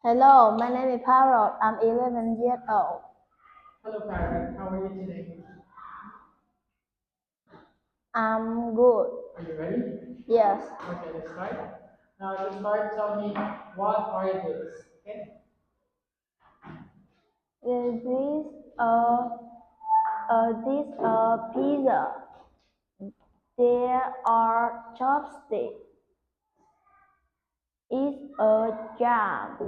Hello, my name is Parrot. I'm 11 years old. Hello, Parrot. How are you today? I'm good. Are you ready? Yes. Okay, let's start. Now, to start, tell me what are these? Okay. This pizza. There are chopsticks. It's a jam.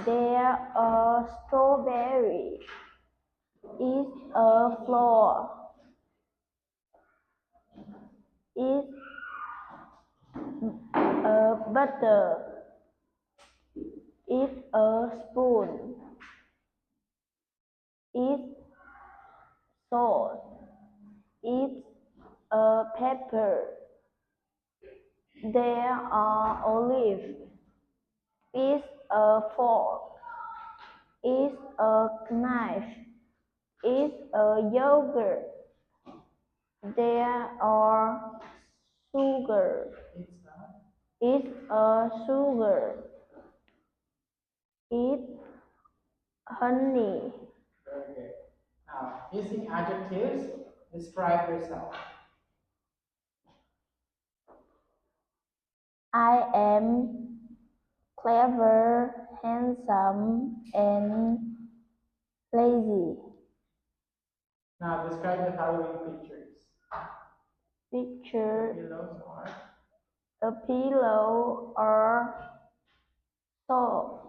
There are strawberry. It's a flour. It's a butter. It's a spoon. It's salt. It's a pepper. There are olives. It's a fork. It's a knife. It's a yogurt. There are sugar. It's a sugar. It's honey. Very good. Now, using adjectives, describe yourself. I am clever, handsome, and lazy. Now, describe the following pictures. Picture Pillows are. a pillow or soft.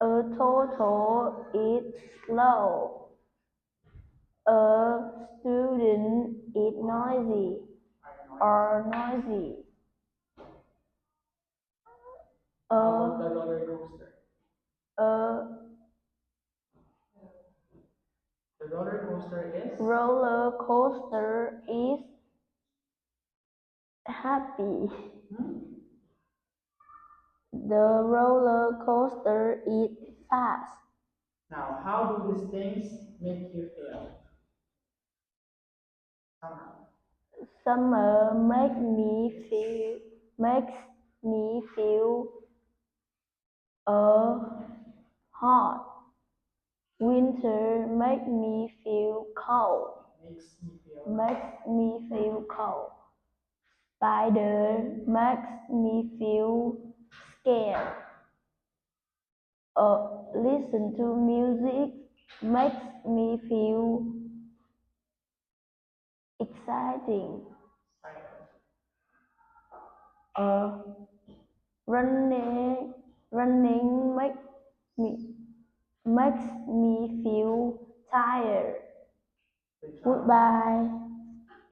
A total is slow. A student is noisy or noisy. How about the roller coaster? The roller coaster is? Roller coaster is happy. The roller coaster is fast. Now, how do these things make you feel? Summer makes me feel hot. Winter makes me feel cold. Makes me feel cold. Spider makes me feel scared. Listen to music makes me feel exciting. Running makes me feel tired. Goodbye.